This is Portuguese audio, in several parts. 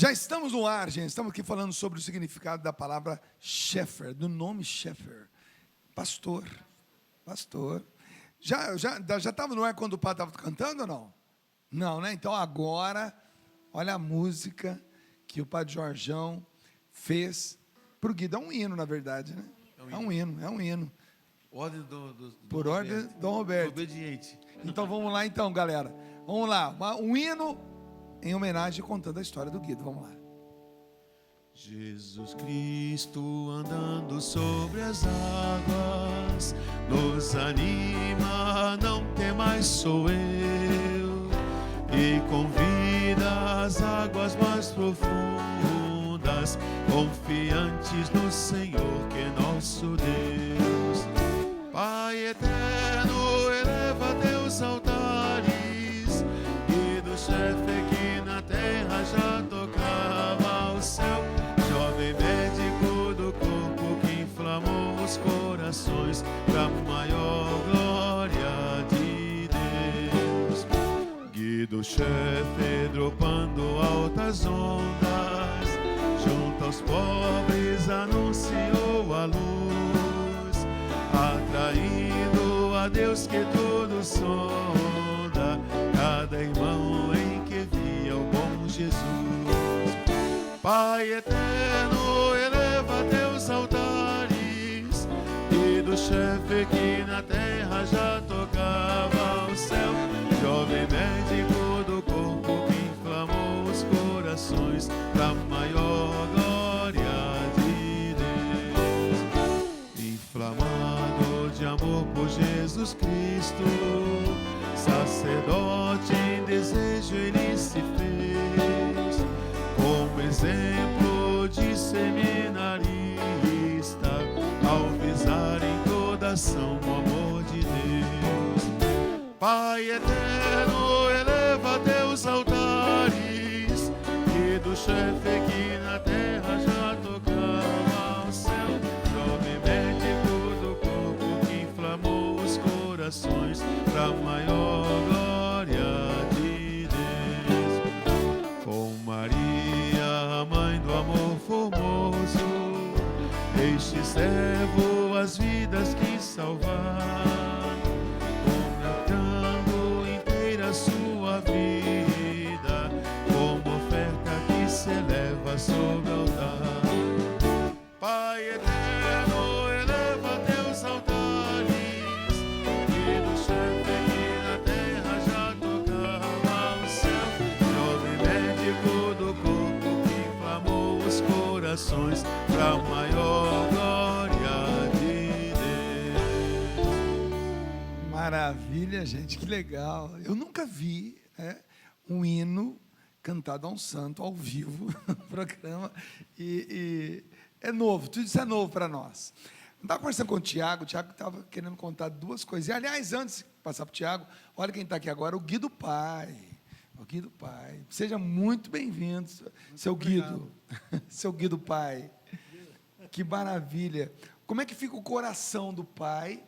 Já estamos no ar, gente. Estamos aqui falando sobre o significado da palavra Shepherd, do nome Shepherd. Pastor. Pastor. Já estava no ar quando o padre estava cantando ou não? Não, né? Então agora, olha a música que o padre Jorjão fez para o Guido. É um hino, na verdade, né? É um hino. Ordem Por ordem do Dom Roberto. Obediente. Então vamos lá, então, galera. Vamos lá. Um hino em homenagem contando a história do Guido. Vamos lá. Jesus Cristo andando sobre as águas nos anima, não temais, sou eu, e convida as águas mais profundas, confiantes no Senhor que é nosso Deus. Pai eterno, eleva teus altares, e do chefe que na terra já tocava o céu, jovem médico do corpo que inflamou os corações pra maior glória de Deus. Guido chefe dropando altas ondas, junto aos pobres anunciou a luz, atraindo a Deus que tudo sonda, cada irmão em que via o bom Jesus. Pai eterno, eleva teus altares, e do chefe que na terra já tocava o céu, jovem médico do corpo que inflamou os corações pra maior glória de Deus. Inflamado de amor por Jesus Cristo, sacerdote em desejo ele se fez, como exemplo de seminarista, ao visar em toda ação o amor de Deus. Pai eterno, eleva teus altares, e do chefe que na terra já tocava o céu, jovem médico do corpo que inflamou os corações pra maior glória de Deus. Com Maria, a mãe do amor formoso, este servo as vidas quis salvar, conectando inteira sua vida, como oferta que se eleva sobre o altar. Pai eterno, eleva teus altares, e do chefe que na terra já tocava o céu, jovem médico do corpo que inflamou os corações pra maior glória de Deus. Maravilha, gente, que legal. Eu nunca vi um hino cantado a um santo ao vivo no programa, e é novo, tudo isso é novo para nós. Estava conversando com o Tiago estava querendo contar duas coisas. E, aliás, antes de passar para o Tiago, olha quem está aqui agora, o Guido Pai. O Guido Pai. Seja muito bem-vindo, seu Guido. Seu Guido Pai. Que maravilha. Como é que fica o coração do pai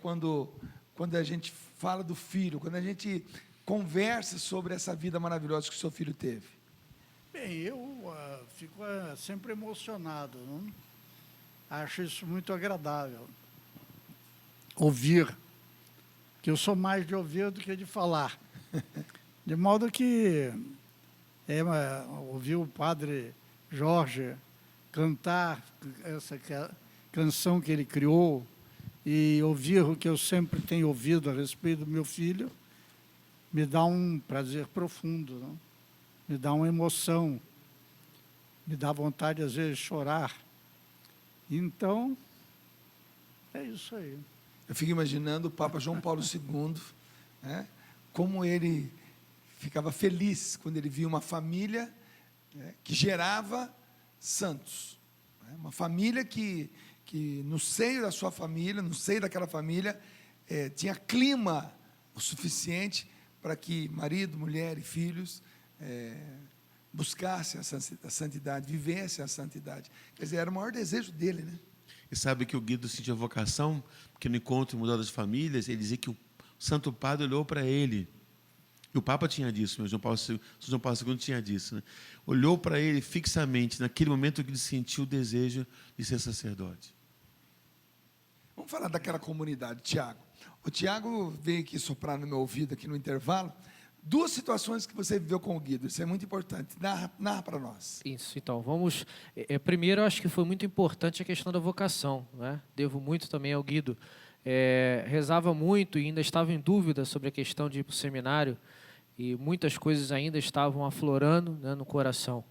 quando a gente fala do filho, quando a gente conversa sobre essa vida maravilhosa que o seu filho teve? Bem, eu fico sempre emocionado, não? Acho isso muito agradável. Ouvir, que eu sou mais de ouvir do que de falar. De modo que ouvir o padre Jorge cantar essa canção que ele criou e ouvir o que eu sempre tenho ouvido a respeito do meu filho, me dá um prazer profundo, não? Me dá uma emoção, me dá vontade, às vezes, de chorar. Então, é isso aí. Eu fico imaginando o Papa João Paulo II, como ele ficava feliz quando ele via uma família que gerava santos. Uma família que no seio da sua família, no seio daquela família, tinha clima o suficiente para que marido, mulher e filhos buscassem a santidade, vivessem a santidade. Quer dizer, era o maior desejo dele, né? E sabe que o Guido sentia vocação, porque no encontro Mudar das Famílias, ele dizia que o Santo Padre olhou para ele E o Papa tinha disso, João Paulo II tinha disso. Né? Olhou para ele fixamente, naquele momento que ele sentiu o desejo de ser sacerdote. Vamos falar daquela comunidade, Tiago. O Tiago veio aqui soprar no meu ouvido, aqui no intervalo, 2 situações que você viveu com o Guido. Isso é muito importante. Narra para nós. Isso, então, vamos... primeiro, eu acho que foi muito importante a questão da vocação, né? Devo muito também ao Guido. Rezava muito e ainda estava em dúvida sobre a questão de ir para o seminário, e muitas coisas ainda estavam aflorando, né, no coração.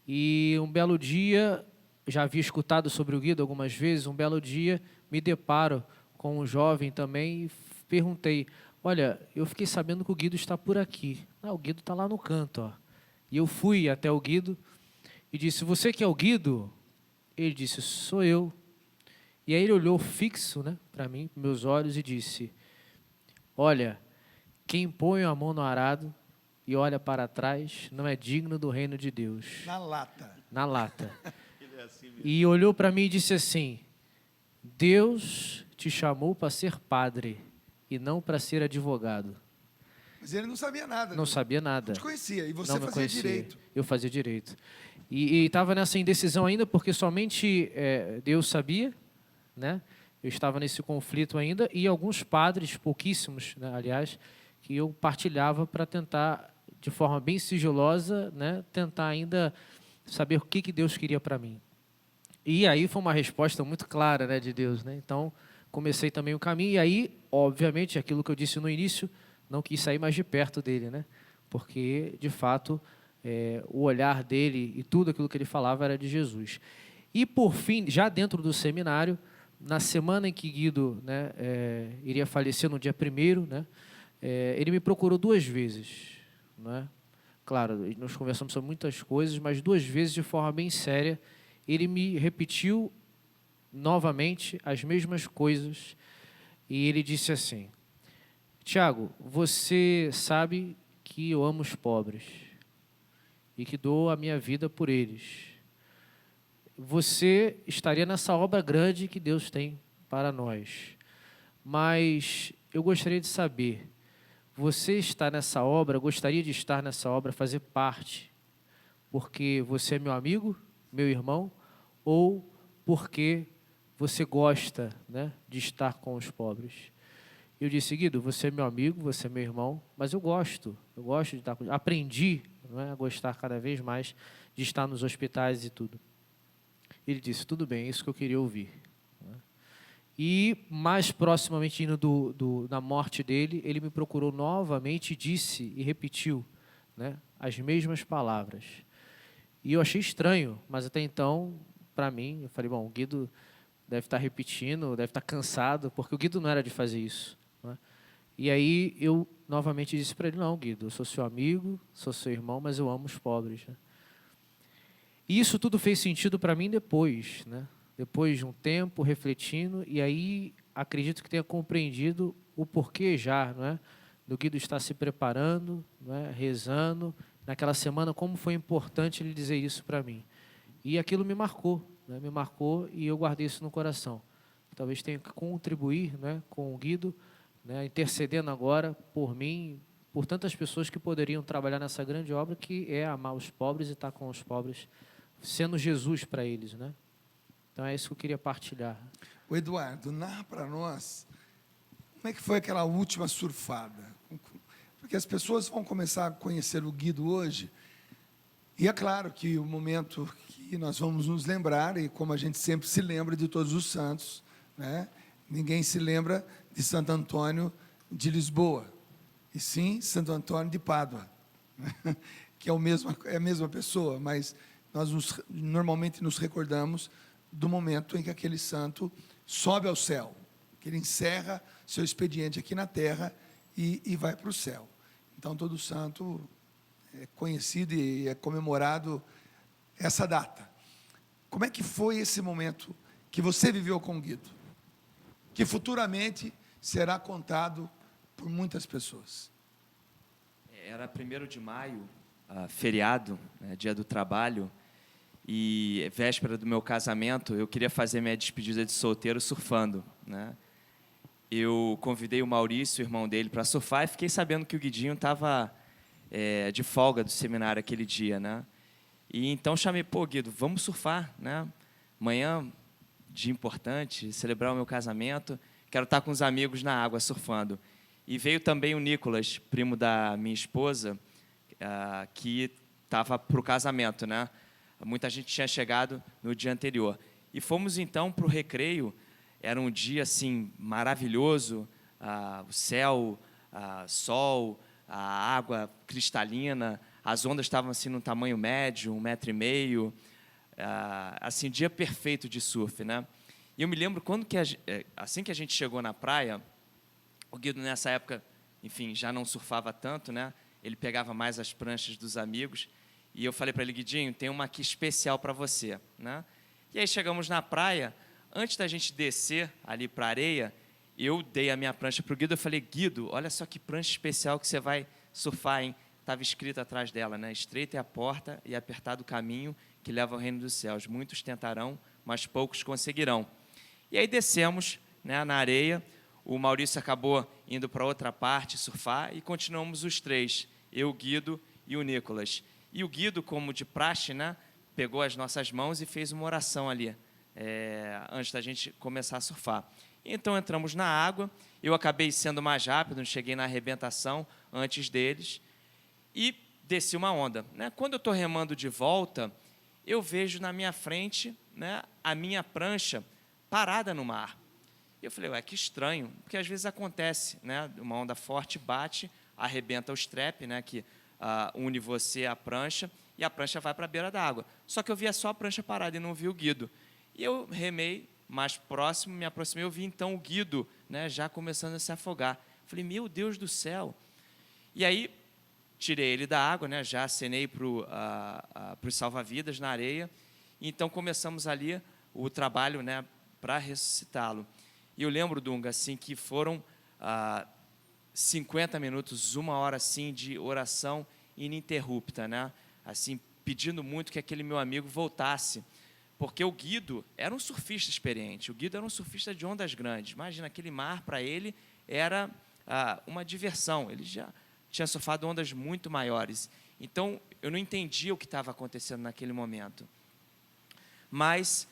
E um belo dia, já havia escutado sobre o Guido algumas vezes, um belo dia me deparo com um jovem também e perguntei: olha, eu fiquei sabendo que o Guido está por aqui. O Guido está lá no canto, ó. E eu fui até o Guido e disse: você que é o Guido? Ele disse: sou eu. E aí ele olhou fixo, né, para mim, para meus olhos, e disse: olha, quem põe a mão no arado e olha para trás não é digno do reino de Deus. Na lata. Na lata. E olhou para mim e disse assim: Deus te chamou para ser padre e não para ser advogado. Mas ele não sabia nada. Não sabia nada. Não te conhecia. E você Não me fazia conhecia. direito. Eu fazia direito. E estava nessa indecisão ainda, porque somente Deus sabia, né? Eu estava nesse conflito ainda, e alguns padres, pouquíssimos, né, aliás, que eu partilhava para tentar, de forma bem sigilosa, né, tentar ainda saber o que Deus queria para mim. E aí foi uma resposta muito clara, né, de Deus, né? Então, comecei também o caminho, e aí, obviamente, aquilo que eu disse no início, não quis sair mais de perto dele, né? Porque, de fato, o olhar dele e tudo aquilo que ele falava era de Jesus. E, por fim, já dentro do seminário, na semana em que Guido, né, iria falecer, no dia 1º, né, ele me procurou 2 vezes. Né? Claro, nós conversamos sobre muitas coisas, mas 2 vezes, de forma bem séria, ele me repetiu novamente as mesmas coisas, e ele disse assim: Tiago, você sabe que eu amo os pobres e que dou a minha vida por eles. Você estaria nessa obra grande que Deus tem para nós. Mas eu gostaria de saber, você está nessa obra, gostaria de estar nessa obra, fazer parte, porque você é meu amigo, meu irmão, ou porque você gosta, né, de estar com os pobres? Eu disse: Guido, você é meu amigo, você é meu irmão, mas eu gosto de estar com... Aprendi, não é, a gostar cada vez mais de estar nos hospitais e tudo. Ele disse: tudo bem, é isso que eu queria ouvir. E, mais proximamente indo da morte dele, ele me procurou novamente e disse e repetiu, né, as mesmas palavras. E eu achei estranho, mas até então, para mim, eu falei: bom, o Guido deve estar repetindo, deve estar cansado, porque o Guido não era de fazer isso. Né? E aí eu novamente disse para ele: não, Guido, eu sou seu amigo, sou seu irmão, mas eu amo os pobres. Né? E isso tudo fez sentido para mim depois, né? Depois de um tempo refletindo, e aí acredito que tenha compreendido o porquê já, não é? Do Guido estar se preparando, não é? Rezando, naquela semana, como foi importante ele dizer isso para mim. E aquilo me marcou, né? Me marcou, e eu guardei isso no coração. Talvez tenha que contribuir, né, com o Guido, né, intercedendo agora por mim, por tantas pessoas que poderiam trabalhar nessa grande obra, que é amar os pobres e estar com os pobres, sendo Jesus para eles, né? Então é isso que eu queria partilhar. O Eduardo, narra para nós como é que foi aquela última surfada. Porque as pessoas vão começar a conhecer o Guido hoje, e é claro que o momento que nós vamos nos lembrar, e como a gente sempre se lembra de todos os santos, né? Ninguém se lembra de Santo Antônio de Lisboa, e sim Santo Antônio de Pádua, que é a mesma pessoa, mas nós normalmente nos recordamos do momento em que aquele santo sobe ao céu, que ele encerra seu expediente aqui na terra e vai para o céu. Então, todo santo é conhecido e é comemorado essa data. Como é que foi esse momento que você viveu com o Guido, que futuramente será contado por muitas pessoas? Era 1º de maio, feriado, né, dia do trabalho, e véspera do meu casamento. Eu queria fazer minha despedida de solteiro surfando, né? eu convidei o Maurício, o irmão dele, para surfar e fiquei sabendo que o Guidinho estava de folga do seminário aquele dia, né? E então chamei, pô, Guido, vamos surfar, né? Amanhã, dia importante, celebrar o meu casamento, quero estar com os amigos na água surfando. E veio também o Nicolas, primo da minha esposa, que estava para o casamento, né? Muita gente tinha chegado no dia anterior. E fomos então para o recreio. Era um dia assim maravilhoso, o céu, sol, a água cristalina, as ondas estavam assim num tamanho médio, 1,5 metro, assim, dia perfeito de surf, né? E eu me lembro quando assim que a gente chegou na praia, o Guido nessa época, enfim, já não surfava tanto, né? Ele pegava mais as pranchas dos amigos, e eu falei para ele, Guidinho, tem uma aqui especial para você, né? E aí chegamos na praia. Antes da gente descer ali para a areia, eu dei a minha prancha para o Guido. Eu falei, Guido, olha só que prancha especial que você vai surfar, hein? Estava escrito atrás dela, né? Estreita é a porta e apertado o caminho que leva ao reino dos céus. Muitos tentarão, mas poucos conseguirão. E aí descemos, né, na areia. O Maurício acabou indo para outra parte surfar e continuamos os três, eu, o Guido e o Nicolas. E o Guido, como de praxe, né, pegou as nossas mãos e fez uma oração ali, antes da gente começar a surfar. Então entramos na água, eu acabei sendo mais rápido, cheguei na arrebentação antes deles e desci uma onda, né? Quando eu estou remando de volta, eu vejo na minha frente, né, a minha prancha parada no mar. Eu falei, ué, que estranho, porque às vezes acontece, né, uma onda forte bate, arrebenta o strap, né, que une você à prancha, e a prancha vai para a beira da água. Só que eu via só a prancha parada e não vi o Guido. E eu remei mais próximo, me aproximei, eu vi então o Guido, né, já começando a se afogar. Falei, meu Deus do céu. E aí, tirei ele da água, né, já acenei para os salva-vidas na areia. E então, começamos ali o trabalho, né, para ressuscitá-lo. E eu lembro, Dunga, assim, que foram 50 minutos, 1 hora, assim, de oração ininterrupta, né? Assim, pedindo muito que aquele meu amigo voltasse. Porque o Guido era um surfista experiente, o Guido era um surfista de ondas grandes. Imagina, aquele mar, para ele, era uma diversão. Ele já tinha surfado ondas muito maiores. Então, eu não entendia o que estava acontecendo naquele momento. Mas,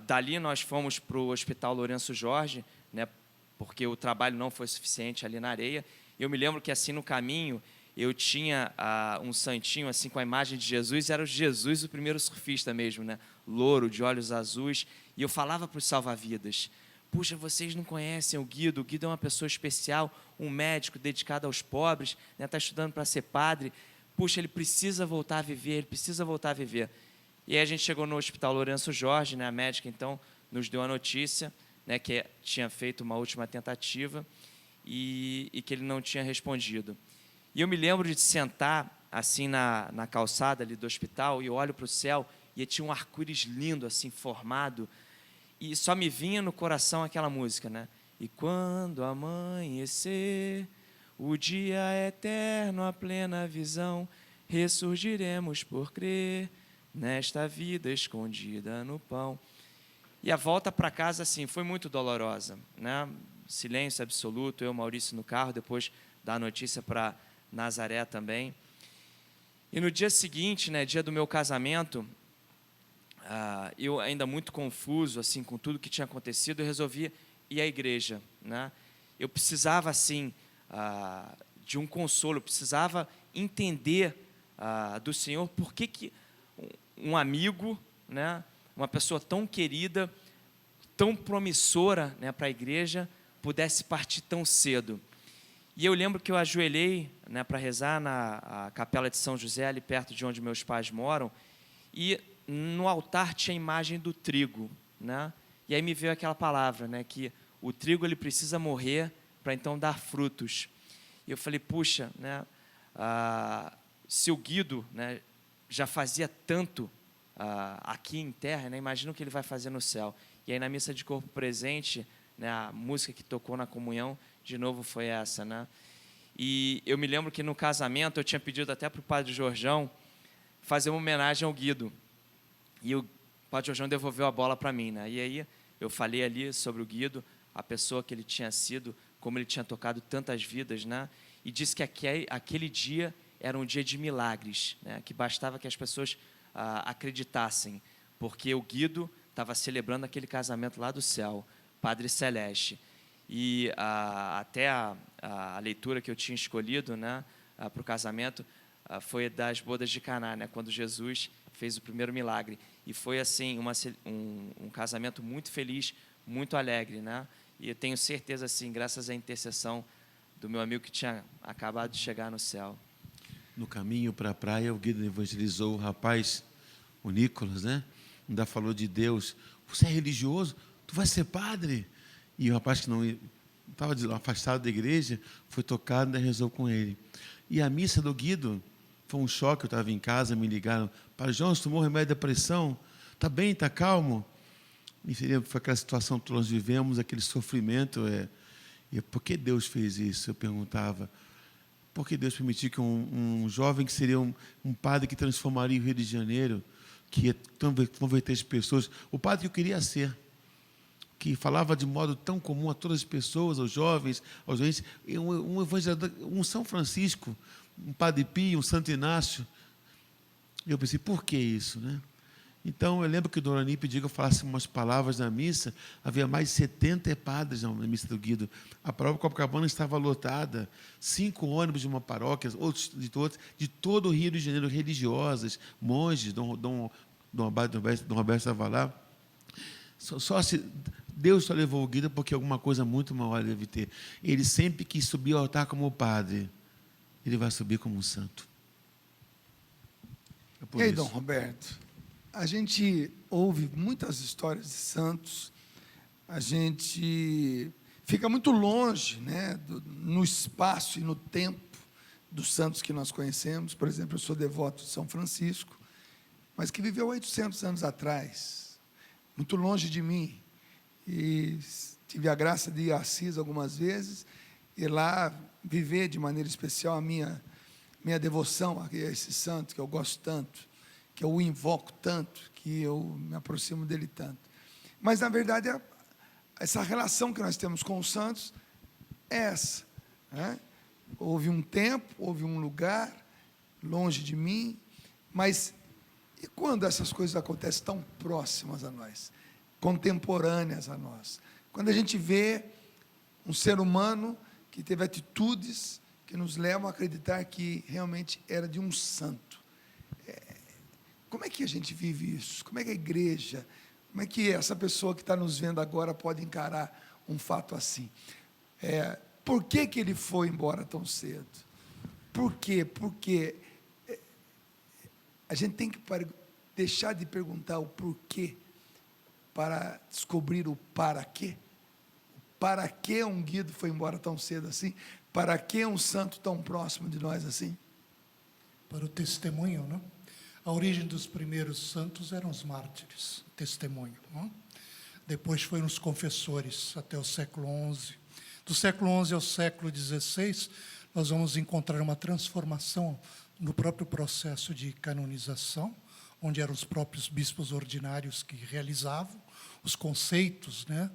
dali nós fomos para o Hospital Lourenço Jorge, né, porque o trabalho não foi suficiente ali na areia. Eu me lembro que, assim, no caminho, eu tinha um santinho assim com a imagem de Jesus, era o Jesus, o primeiro surfista mesmo, né? Louro, de olhos azuis, e eu falava para os salva-vidas, puxa, vocês não conhecem o Guido é uma pessoa especial, um médico dedicado aos pobres, né? Está estudando para ser padre, puxa, ele precisa voltar a viver, ele precisa voltar a viver. E aí a gente chegou no Hospital Lourenço Jorge, né? A médica então nos deu a notícia, né, que tinha feito uma última tentativa e que ele não tinha respondido. E eu me lembro de sentar assim na calçada ali do hospital e eu olho para o céu e tinha um arco-íris lindo assim formado e só me vinha no coração aquela música, né? E quando amanhecer, o dia é eterno, a plena visão, ressurgiremos por crer nesta vida escondida no pão. E a volta para casa assim foi muito dolorosa, né? Silêncio absoluto, eu, Maurício no carro, depois dar a notícia para Nazaré também. E no dia seguinte, né, dia do meu casamento, eu ainda muito confuso assim com tudo que tinha acontecido, eu resolvi ir à igreja, né? Eu precisava assim de um consolo, eu precisava entender do Senhor por que um amigo, né, uma pessoa tão querida, tão promissora, né, para a igreja, pudesse partir tão cedo. E eu lembro que eu ajoelhei, né, para rezar na capela de São José, ali perto de onde meus pais moram, e no altar tinha a imagem do trigo, né? E aí me veio aquela palavra, né, que o trigo ele precisa morrer para então dar frutos. E eu falei, puxa, né, se o Guido, né, já fazia tanto aqui em terra, né, imagina o que ele vai fazer no céu. E aí na missa de corpo presente, né, a música que tocou na comunhão, de novo foi essa, né? E eu me lembro que no casamento eu tinha pedido até para o padre Jorjão fazer uma homenagem ao Guido. E o padre Jorjão devolveu a bola para mim, né? E aí eu falei ali sobre o Guido, a pessoa que ele tinha sido, como ele tinha tocado tantas vidas, né? E disse que aquele dia era um dia de milagres, né? Que bastava que as pessoas acreditassem, porque o Guido estava celebrando aquele casamento lá do céu, Padre Celeste. E até a leitura que eu tinha escolhido, né, para o casamento foi das bodas de Caná, né, quando Jesus fez o primeiro milagre. E foi assim um casamento muito feliz, muito alegre, né? E eu tenho certeza, assim, graças à intercessão do meu amigo que tinha acabado de chegar no céu. No caminho para a praia, o Guido evangelizou o rapaz, o Nicolas, né? Ainda falou de Deus. Você é religioso? Tu vai ser padre? E o rapaz que não estava afastado da igreja foi tocado, ainda rezou com ele. E a missa do Guido foi um choque. Eu estava em casa, me ligaram: Padre João, você tomou remédio da pressão? Está bem, está calmo? E foi aquela situação que nós vivemos, aquele sofrimento. E por que Deus fez isso? Eu perguntava. Por que Deus permitiu que um jovem que seria um padre que transformaria o Rio de Janeiro, que ia converter as pessoas, o padre que eu queria ser, que falava de modo tão comum a todas as pessoas, aos jovens, aos doentes, um evangelizador, um São Francisco, um Padre Pio, um Santo Inácio. E eu pensei, por que isso, né? Então, eu lembro que o Dorani pediu que eu falasse umas palavras na missa. Havia mais de 70 padres na missa do Guido. A paróquia Copacabana estava lotada. 5 ônibus de uma paróquia, outros de todo o Rio de Janeiro, religiosas, monges, Dom Roberto estava lá. Deus só levou o Guido porque alguma coisa muito maior deve ter. Ele sempre quis subir ao altar como padre. Ele vai subir como um santo. E aí, Dom Roberto? A gente ouve muitas histórias de santos, a gente fica muito longe, né, no espaço e no tempo dos santos que nós conhecemos. Por exemplo, eu sou devoto de São Francisco, mas que viveu 800 anos atrás, muito longe de mim. E tive a graça de ir a Assis algumas vezes, e lá viver de maneira especial a minha devoção a esse santo que eu gosto tanto, que eu o invoco tanto, que eu me aproximo dele tanto. Mas, na verdade, essa relação que nós temos com os santos é essa, né? Houve um tempo, houve um lugar, longe de mim, mas e quando essas coisas acontecem tão próximas a nós, contemporâneas a nós? Quando a gente vê um ser humano que teve atitudes que nos levam a acreditar que realmente era de um santo. Como é que a gente vive isso? Como é que a igreja, como é que essa pessoa que está nos vendo agora pode encarar um fato assim? Por que ele foi embora tão cedo? Por quê? Porque a gente tem que deixar de perguntar o porquê para descobrir o para quê. Para que um Guido foi embora tão cedo assim? Para que um santo tão próximo de nós assim? Para o testemunho, não? A origem dos primeiros santos eram os mártires, testemunho. Não? Depois foram os confessores, até o século XI. Do século XI ao século XVI, nós vamos encontrar uma transformação no próprio processo de canonização, onde eram os próprios bispos ordinários que realizavam os conceitos, né?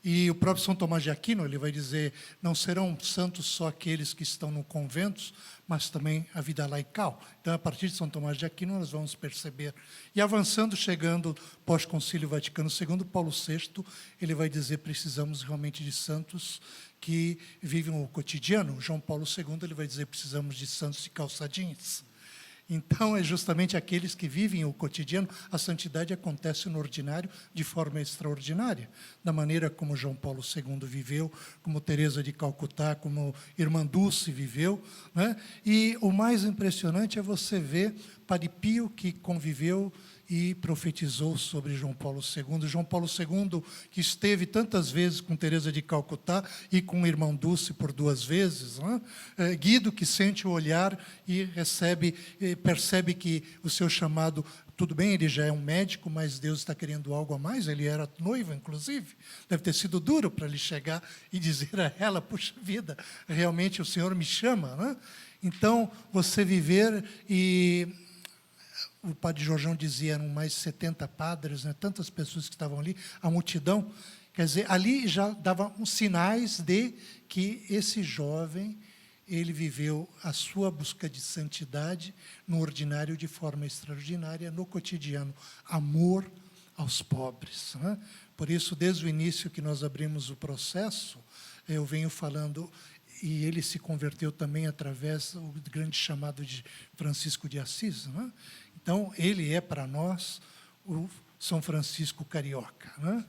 E o próprio São Tomás de Aquino, ele vai dizer, não serão santos só aqueles que estão no conventos, mas também a vida laical. Então, a partir de São Tomás de Aquino, nós vamos perceber. E avançando, chegando pós-concílio Vaticano II, Paulo VI, ele vai dizer, precisamos realmente de santos que vivem o cotidiano. João Paulo II, ele vai dizer, precisamos de santos de calça jeans. Então, é justamente aqueles que vivem o cotidiano. A santidade acontece no ordinário de forma extraordinária, da maneira como João Paulo II viveu, como Teresa de Calcutá, como Irmã Dulce viveu, né? E o mais impressionante é você ver Padre Pio, que conviveu e profetizou sobre João Paulo II. João Paulo II, que esteve tantas vezes com Teresa de Calcutá e com o irmão Dulce por 2 vezes. Né? Guido, que sente o olhar e percebe que o seu chamado, tudo bem, ele já é um médico, mas Deus está querendo algo a mais, ele era noivo, inclusive. Deve ter sido duro para ele chegar e dizer a ela, puxa vida, realmente o Senhor me chama. Né? Então, você viver e... O padre Jorjão dizia, eram mais de 70 padres, né, tantas pessoas que estavam ali, a multidão, Quer dizer, ali já dava uns sinais de que esse jovem, ele viveu a sua busca de santidade no ordinário de forma extraordinária, no cotidiano. Amor aos pobres. Né? Por isso, desde o início que nós abrimos o processo, eu venho falando, e ele se converteu também através do grande chamado de Francisco de Assis. Né? Então, ele é para nós o São Francisco carioca. Né?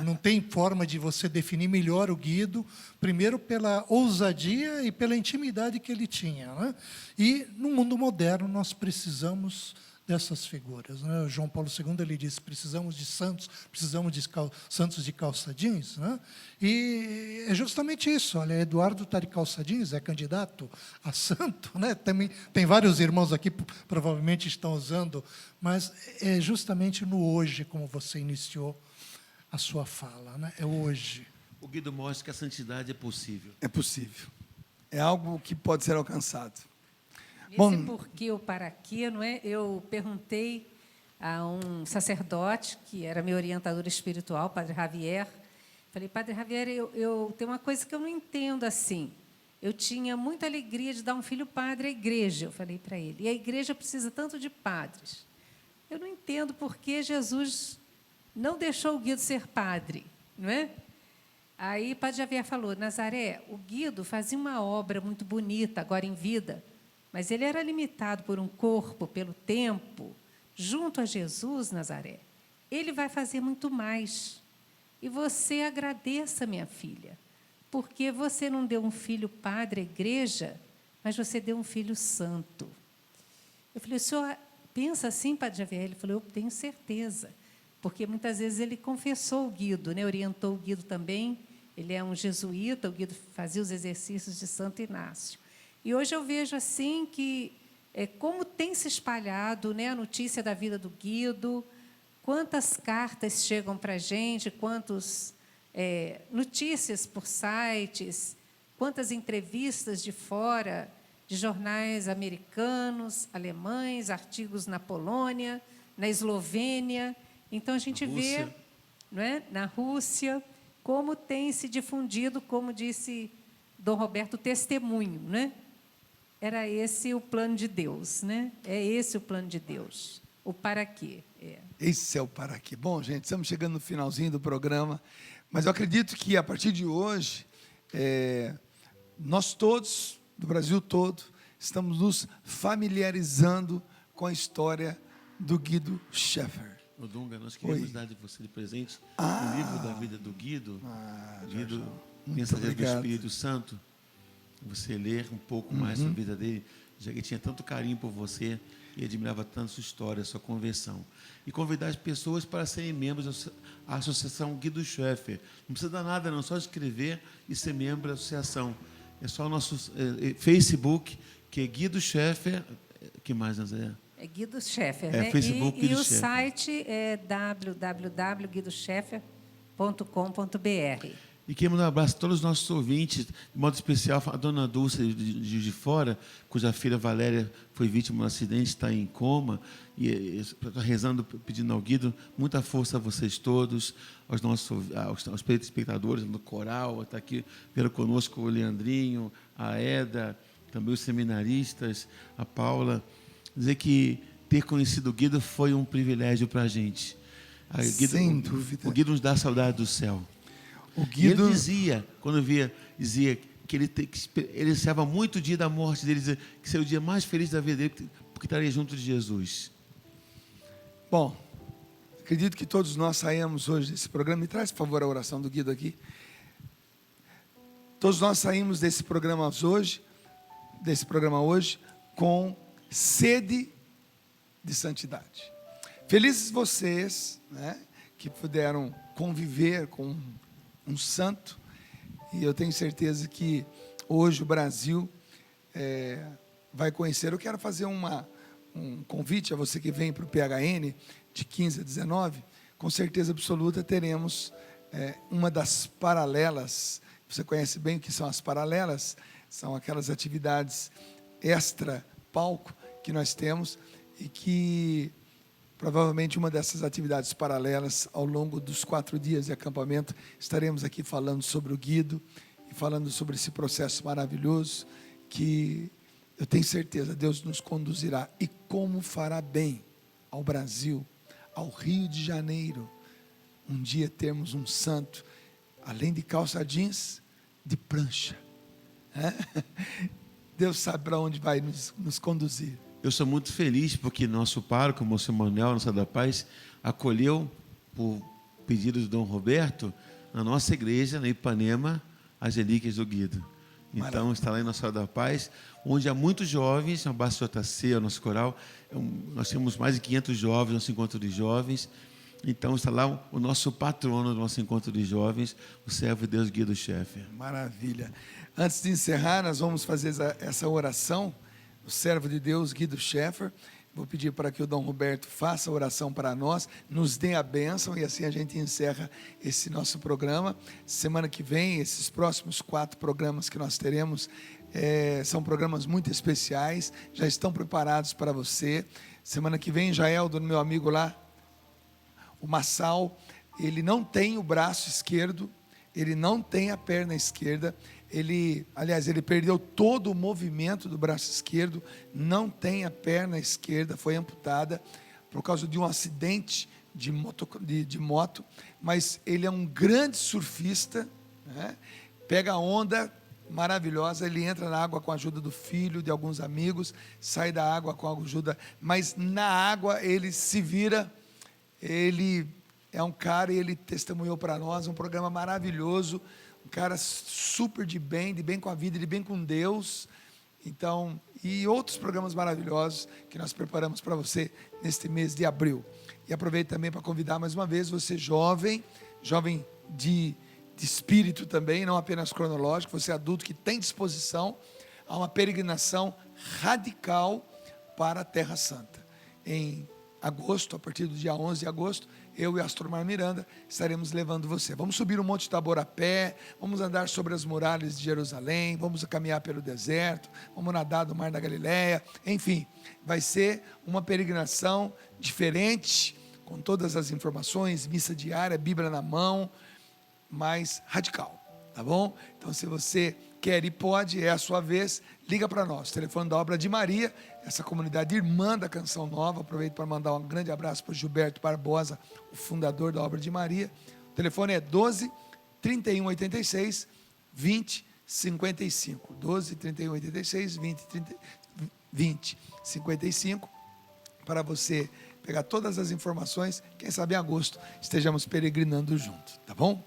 Não tem forma de você definir melhor o Guido, primeiro pela ousadia e pela intimidade que ele tinha. Né? E, no mundo moderno, nós precisamos dessas figuras. Né? João Paulo II ele disse, precisamos de santos, precisamos de santos de calça jeans. Né? E é justamente isso. Olha, Eduardo está de calça jeans, é candidato a santo. Né? Tem vários irmãos aqui, provavelmente estão usando, mas é justamente no hoje, como você iniciou a sua fala. Né? É hoje. O Guido mostra que a santidade é possível. É possível. É algo que pode ser alcançado. Nesse porquê ou para quê, não é? Eu perguntei a um sacerdote, que era meu orientador espiritual, Padre Javier. Falei, Padre Javier, eu tenho uma coisa que eu não entendo assim. Eu tinha muita alegria de dar um filho padre à igreja, eu falei para ele. E a igreja precisa tanto de padres. Eu não entendo por que Jesus não deixou o Guido ser padre, não é? Aí Padre Javier falou, Nazaré, o Guido fazia uma obra muito bonita, agora em vida, mas ele era limitado por um corpo, pelo tempo. Junto a Jesus, Nazaré, ele vai fazer muito mais. E você agradeça, minha filha, porque você não deu um filho padre à igreja, mas você deu um filho santo. Eu falei, o senhor pensa assim, Padre Javier? Ele falou, eu tenho certeza, porque muitas vezes ele confessou o Guido, né? Orientou o Guido também. Ele é um jesuíta, o Guido fazia os exercícios de Santo Inácio. E hoje eu vejo assim que como tem se espalhado, né, a notícia da vida do Guido, quantas cartas chegam para a gente, quantas notícias por sites, quantas entrevistas de fora, de jornais americanos, alemães, artigos na Polônia, na Eslovênia. Então, a gente vê, não é, na Rússia, como tem se difundido, como disse Dom Roberto, o testemunho, né? Era esse o plano de Deus, né? É esse o plano de Deus. O para quê. Esse é o para quê. Bom, gente, estamos chegando no finalzinho do programa, mas eu acredito que, a partir de hoje, nós todos, do Brasil todo, estamos nos familiarizando com a história do Guido Schaeffer. O Dunga, nós queremos dar de você de presente o livro da vida do Guido. Guido, mensageiro do Espírito Santo. Você ler um pouco mais sobre a vida dele, já que ele tinha tanto carinho por você e admirava tanto sua história, sua conversão. E convidar as pessoas para serem membros da Associação Guido Schaeffer. Não precisa dar nada, não, só escrever e ser membro da associação. É só o nosso Facebook, que é Guido Schaeffer. Que mais, Nazaré? É Guido Schaeffer, né? Facebook e Guido o Schaeffer. Site é www.guidoschaeffer.com.br. E quero mandar um abraço a todos os nossos ouvintes, de modo especial a dona Dulce de Fora, cuja filha Valéria foi vítima de um acidente, está em coma, e está rezando, pedindo ao Guido, muita força a vocês todos, aos espectadores do coral, está aqui vendo conosco o Leandrinho, a Eda, também os seminaristas, a Paula. Dizer que ter conhecido o Guido foi um privilégio para a gente. Sem dúvida. O Guido nos dá saudade do céu. O Guido... E ele dizia, quando dizia que ele ansiava muito o dia da morte dele, dizia que seria o dia mais feliz da vida dele, porque estaria junto de Jesus. Bom, acredito que todos nós saímos hoje desse programa. Me traz, por favor, a oração do Guido aqui. Todos nós saímos desse programa hoje com sede de santidade. Felizes vocês, né, que puderam conviver com um santo, e eu tenho certeza que hoje o Brasil vai conhecer. Eu quero fazer um convite a você que vem para o PHN de 15 a 19, com certeza absoluta teremos uma das paralelas. Você conhece bem o que são as paralelas? São aquelas atividades extra palco que nós temos e que provavelmente uma dessas atividades paralelas, ao longo dos 4 dias de acampamento, estaremos aqui falando sobre o Guido e falando sobre esse processo maravilhoso que eu tenho certeza Deus nos conduzirá. E como fará bem ao Brasil, ao Rio de Janeiro, um dia termos um santo, além de calça jeans, de prancha. Deus sabe para onde vai nos conduzir. Eu sou muito feliz porque nosso pároco, o Monsenhor Manuel, Nossa da Paz, acolheu, por pedido do Dom Roberto, na nossa igreja, na Ipanema, as relíquias do Guido. Então, está lá em Nossa Senhora da Paz, onde há muitos jovens, no Baixo JC, o nosso coral, nós temos mais de 500 jovens, nosso encontro de jovens. Então, está lá o nosso patrono do nosso encontro de jovens, o servo de Deus Guido Scheffer. Maravilha. Antes de encerrar, nós vamos fazer essa oração, o servo de Deus Guido Scheffer. Vou pedir para que o Dom Roberto faça a oração para nós, nos dê a bênção e assim a gente encerra esse nosso programa. Semana que vem, esses próximos 4 programas que nós teremos, são programas muito especiais, já estão preparados para você. Semana que vem, Jael, do meu amigo lá, o Massal, ele não tem o braço esquerdo, ele não tem a perna esquerda, ele perdeu todo o movimento do braço esquerdo, não tem a perna esquerda, foi amputada por causa de um acidente de moto, mas ele é um grande surfista, né? Pega a onda maravilhosa, ele entra na água com a ajuda do filho, de alguns amigos, sai da água com a ajuda, mas na água ele se vira, ele é um cara, e ele testemunhou para nós, um programa maravilhoso, um cara super de bem com a vida, de bem com Deus. Então, e outros programas maravilhosos que nós preparamos para você neste mês de abril. E aproveito também para convidar mais uma vez você jovem de espírito também, não apenas cronológico, você adulto que tem disposição a uma peregrinação radical para a Terra Santa. Em agosto, a partir do dia 11 de agosto, eu e Astromar Miranda estaremos levando você. Vamos subir o Monte Tabor a pé, vamos andar sobre as muralhas de Jerusalém, vamos caminhar pelo deserto, vamos nadar do Mar da Galileia, enfim, vai ser uma peregrinação diferente, com todas as informações, missa diária, Bíblia na mão, mais radical, tá bom? Então, se você quer e pode, é a sua vez, liga para nós, telefone da Obra de Maria, essa comunidade irmã da Canção Nova. Aproveito para mandar um grande abraço para o Gilberto Barbosa, o fundador da Obra de Maria. O telefone é 12 31 86 20 55, 12 31 86 20 55, para você pegar todas as informações. Quem sabe em agosto estejamos peregrinando juntos, tá bom?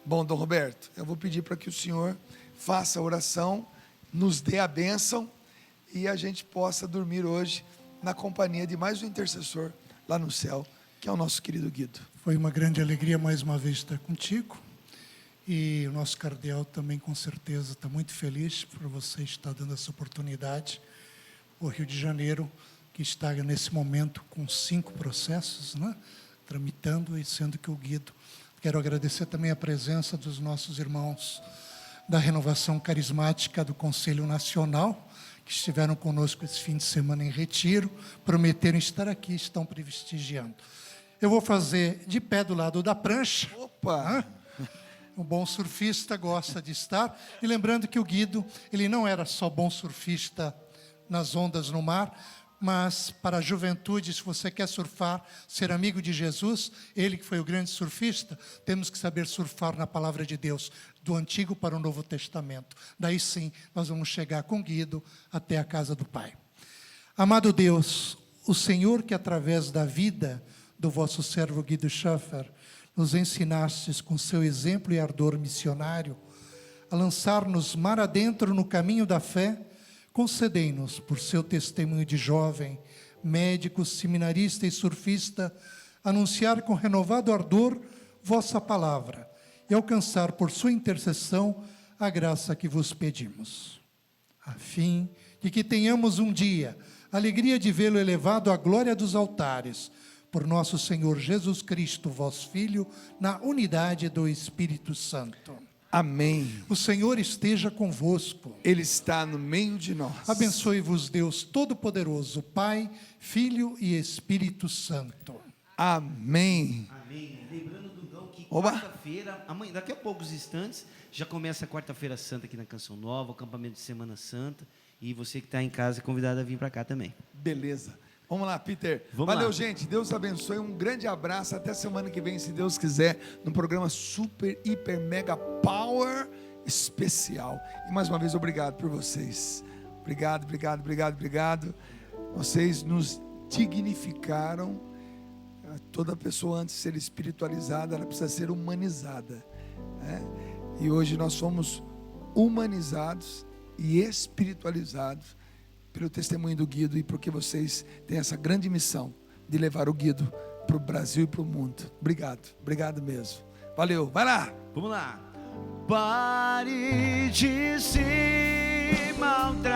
Bom, Dom Roberto, eu vou pedir para que o senhor faça a oração, nos dê a bênção e a gente possa dormir hoje na companhia de mais um intercessor lá no céu, que é o nosso querido Guido. Foi uma grande alegria mais uma vez estar contigo, e o nosso cardeal também com certeza está muito feliz por você estar dando essa oportunidade. O Rio de Janeiro, que está nesse momento com 5 processos, né, tramitando, e sendo que o Guido. Quero agradecer também a presença dos nossos irmãos da Renovação Carismática do Conselho Nacional, que estiveram conosco esse fim de semana em retiro, prometeram estar aqui, estão prestigiando. Eu vou fazer de pé do lado da prancha. Opa! Um bom surfista gosta de estar. E lembrando que o Guido, ele não era só bom surfista nas ondas no mar, mas para a juventude, se você quer surfar, ser amigo de Jesus, ele que foi o grande surfista, temos que saber surfar na palavra de Deus, do Antigo para o Novo Testamento. Daí sim, nós vamos chegar com Guido até a casa do Pai. Amado Deus, o Senhor que através da vida do vosso servo Guido Scheffer, nos ensinastes com seu exemplo e ardor missionário, a lançar-nos mar adentro no caminho da fé, concedei-nos, por seu testemunho de jovem, médico, seminarista e surfista, anunciar com renovado ardor vossa palavra e alcançar por sua intercessão a graça que vos pedimos, a fim de que tenhamos um dia a alegria de vê-lo elevado à glória dos altares, por nosso Senhor Jesus Cristo, vosso Filho, na unidade do Espírito Santo. Amém. O Senhor esteja convosco. Ele está no meio de nós. Abençoe-vos Deus Todo-Poderoso, Pai, Filho e Espírito Santo. Amém. Amém. Lembrando, Dugão, que Oba. quarta-feira, amanhã, daqui a poucos instantes, já começa a Quarta-feira Santa aqui na Canção Nova, o acampamento de Semana Santa. E você que está em casa é convidado a vir para cá também. Beleza. Vamos lá, Peter. Vamos Valeu, lá. gente. Deus abençoe. Um grande abraço. Até semana que vem, se Deus quiser, no programa Super, Hiper, Mega Power especial. E mais uma vez, obrigado por vocês. Obrigado, obrigado, obrigado, obrigado. Vocês nos dignificaram. Toda pessoa, antes de ser espiritualizada, ela precisa ser humanizada, né? E hoje nós somos humanizados e espiritualizados pelo testemunho do Guido, e porque vocês têm essa grande missão de levar o Guido para o Brasil e para o mundo. Obrigado, obrigado mesmo. Valeu, vai lá. Vamos lá. Pare de se maltratar.